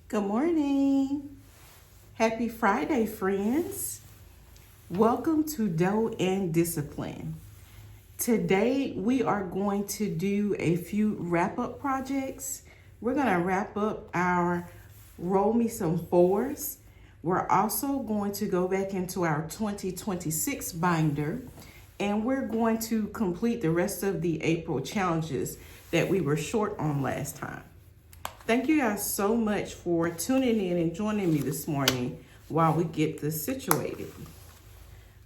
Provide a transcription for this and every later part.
Good morning. Happy Friday, friends. Welcome to Dough and Discipline. Today, we are going to do a few wrap-up projects. We're going to wrap up our Roll Me Some 4's. We're also going to go back into our 2026 binder, and we're going to complete the rest of the April challenges that we were short on last time. Thank you guys so much for tuning in and joining me this morning while we get this situated.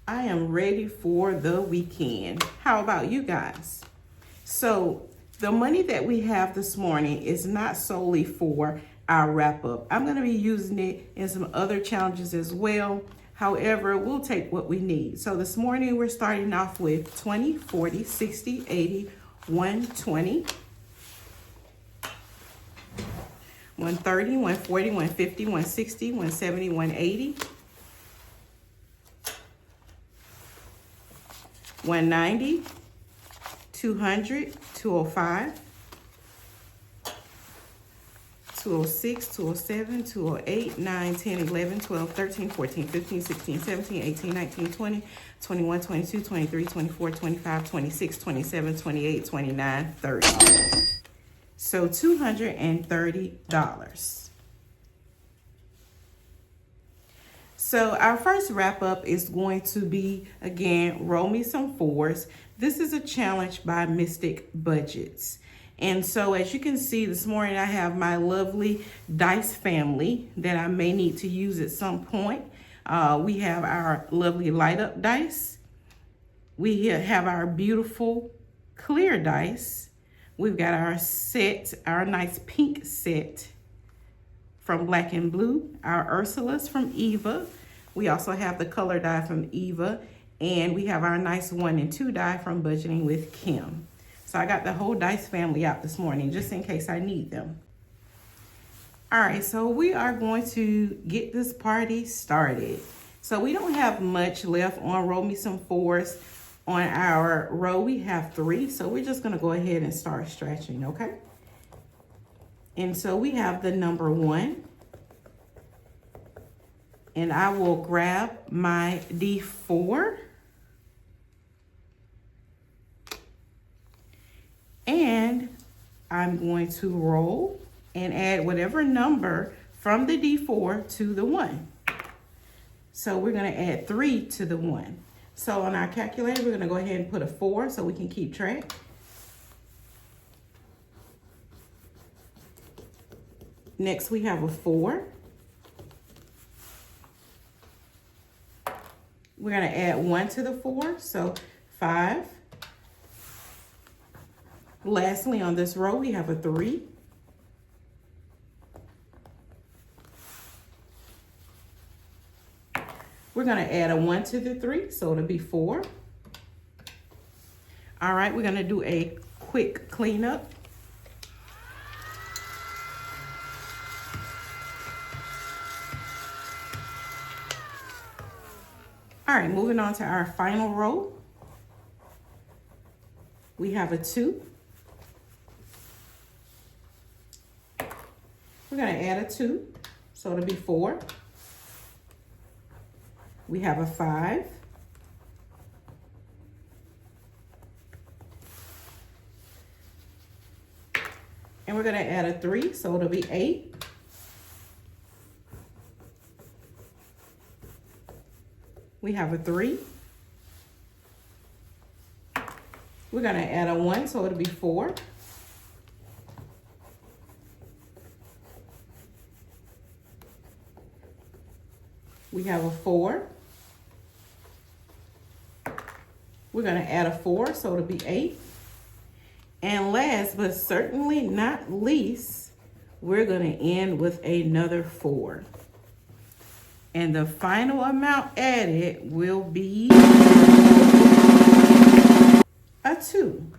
I am ready for the weekend. How about you guys? So the money that we have this morning is not solely for our wrap up. I'm going to be using it in some other challenges as well. However, we'll take what we need. So this morning we're starting off with 20, 40, 60, 80, 120. 130, 140, 150, 160, 170, 180, 190, 200, 205, 206, 207, 208, 9, 10, 11, 12, 13, 14, 15, 16, 17, 18, 19, 20, 21, 22, 23, 24, 25, 26, 27, 28, 29, 30. So $230. So our first wrap up is going to be, again, Roll Me Some 4's. This is a challenge by Mystic Budgets. And so as you can see this morning, I have my lovely dice family that I may need to use at some point. We have our lovely light up dice. We have our beautiful clear dice. We've got our set, our nice pink set from Black and Blue, our Ursula's from Eva. We also have the color die from Eva, and we have our nice 1 and 2 die from Budgeting with Kim. So I got the whole dice family out this morning just in case I need them. All right, so we are going to get this party started. So we don't have much left on Roll Me Some 4's. On our row, we have 3, so we're just gonna go ahead and start stretching, okay? And so we have the number 1, and I will grab my D4, and I'm going to roll and add whatever number from the D4 to the 1. So we're gonna add 3 to the 1. So on our calculator, we're gonna go ahead and put a 4 so we can keep track. Next, we have a 4. We're gonna add 1 to the 4, so 5. Lastly, on this row, we have a 3. We're gonna add a 1 to the 3, so it'll be 4. All right, we're gonna do a quick cleanup. All right, moving on to our final row. We have a 2. We're gonna add a 2, so it'll be 4. We have a 5. And we're gonna add a 3, so it'll be 8. We have a 3. We're gonna add a 1, so it'll be 4. We have a 4. We're gonna add a 4, so it'll be 8. And last but certainly not least, we're gonna end with another 4. And the final amount added will be a 2.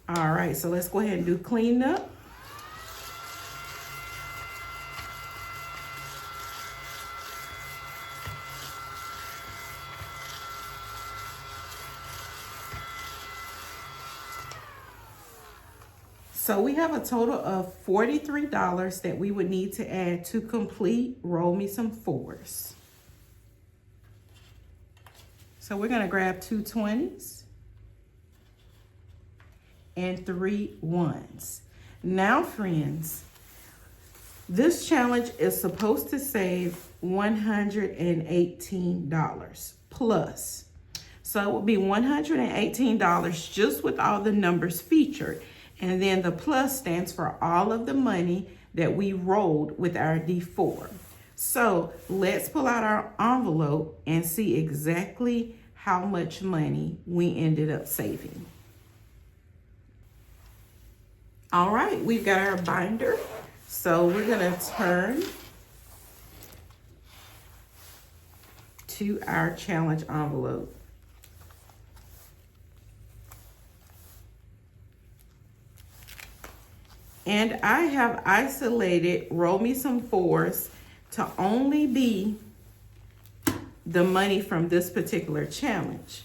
All right, so let's go ahead and do cleanup. So we have a total of $43 that we would need to add to complete Roll Me Some 4's. So we're gonna grab 2 20s and 3 1s. Now, friends, this challenge is supposed to save $118 plus. So it will be $118 just with all the numbers featured. And then the plus stands for all of the money that we rolled with our D4. So let's pull out our envelope and see exactly how much money we ended up saving. All right, we've got our binder. So we're gonna turn to our challenge envelope. And I have isolated Roll Me Some 4's to only be the money from this particular challenge.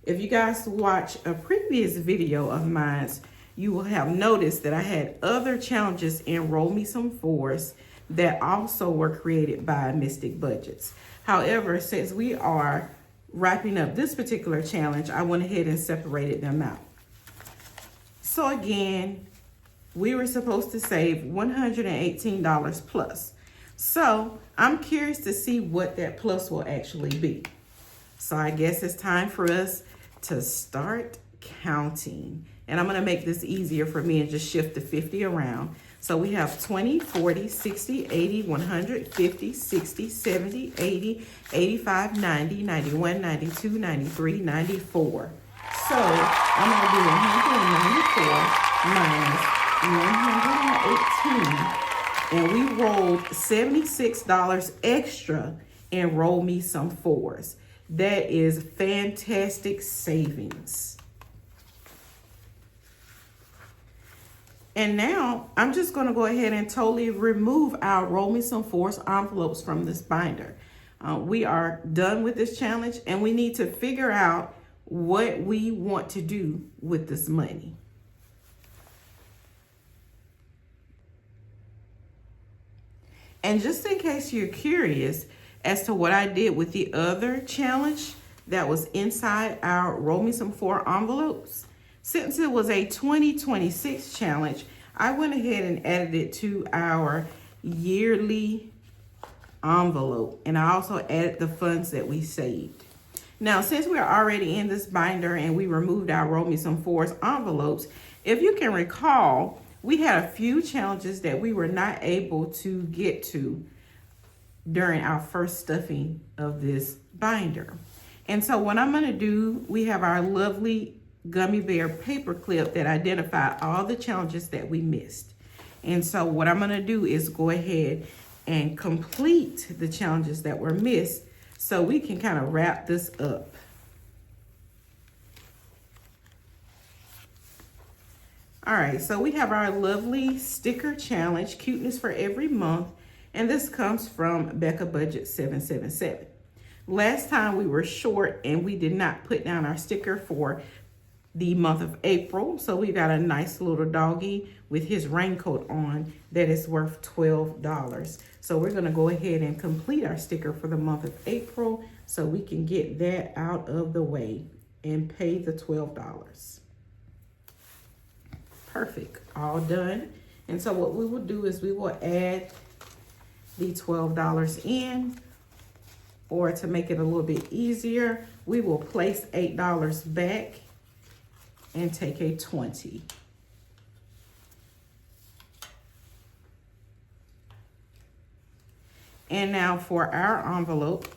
If you guys watch a previous video of mine, you will have noticed that I had other challenges in Roll Me Some 4's that also were created by Mystic Budgets. However, since we are wrapping up this particular challenge, I went ahead and separated them out. So again, we were supposed to save $118 plus. So I'm curious to see what that plus will actually be. So I guess it's time for us to start counting. And I'm gonna make this easier for me and just shift the 50 around. So we have 20, 40, 60, 80, 100, 50, 60, 70, 80, 85, 90, 91, 92, 93, 94. So I'm gonna do 194 minus 118, and we rolled $76 extra and Roll Me Some 4's. That is fantastic savings. And now I'm just going to go ahead and totally remove our Roll Me Some 4's envelopes from this binder. We are done with this challenge, and we need to figure out what we want to do with this money. And just in case you're curious as to what I did with the other challenge that was inside our Roll Me Some 4 envelopes, since it was a 2026 challenge, I went ahead and added it to our yearly envelope. And I also added the funds that we saved. Now, since we're already in this binder and we removed our Roll Me Some 4's envelopes, if you can recall, we had a few challenges that we were not able to get to during our first stuffing of this binder. And so what I'm gonna do, we have our lovely gummy bear paper clip that identified all the challenges that we missed. And so what I'm gonna do is go ahead and complete the challenges that were missed so we can kind of wrap this up. All right, so we have our lovely sticker challenge, Cuteness for Every Month, and this comes from Becca Budget 777. Last time we were short and we did not put down our sticker for the month of April, so we got a nice little doggy with his raincoat on that is worth $12. So we're gonna go ahead and complete our sticker for the month of April so we can get that out of the way and pay the $12. Perfect, all done. And so what we will do is we will add the $12 in, or to make it a little bit easier, we will place $8 back and take a 20. And now for our envelope,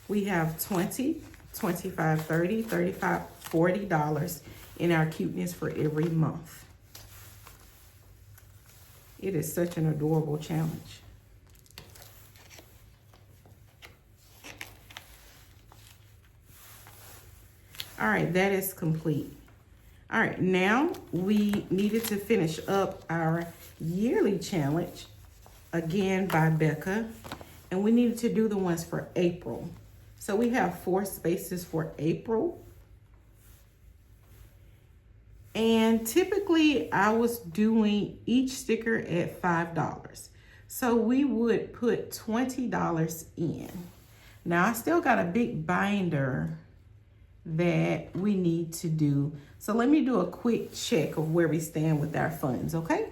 we have 20, 25, 30, 35, $40 in our Cuteness for Every Month. It is such an adorable challenge. All right, that is complete. All right, now we needed to finish up our yearly challenge, again by Becca, and we needed to do the ones for April. So we have 4 spaces for April. And typically I was doing each sticker at $5. So we would put $20 in. Now I still got a big binder that we need to do. So let me do a quick check of where we stand with our funds, okay?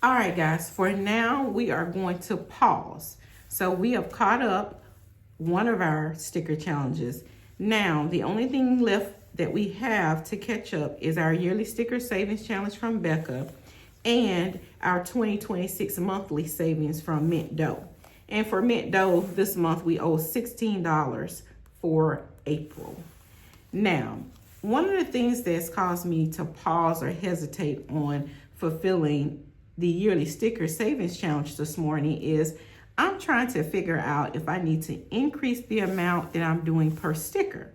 All right, guys, for now, we are going to pause. So we have caught up one of our sticker challenges. Now, the only thing left that we have to catch up is our yearly sticker savings challenge from Becca and our 2026 monthly savings from Mint Dough. And for Mint Dough, this month we owe $16 for April. Now, one of the things that's caused me to pause or hesitate on fulfilling the yearly sticker savings challenge this morning is I'm trying to figure out if I need to increase the amount that I'm doing per sticker.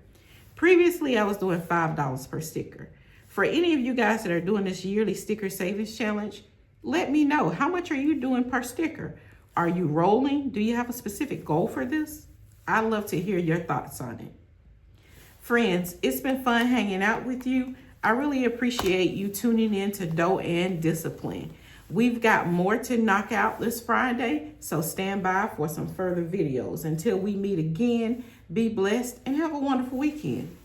Previously, I was doing $5 per sticker. For any of you guys that are doing this yearly sticker savings challenge, let me know, how much are you doing per sticker? Are you rolling? Do you have a specific goal for this? I'd love to hear your thoughts on it. Friends, it's been fun hanging out with you. I really appreciate you tuning in to Dough and Discipline. We've got more to knock out this Friday, so stand by for some further videos. Until we meet again, be blessed and have a wonderful weekend.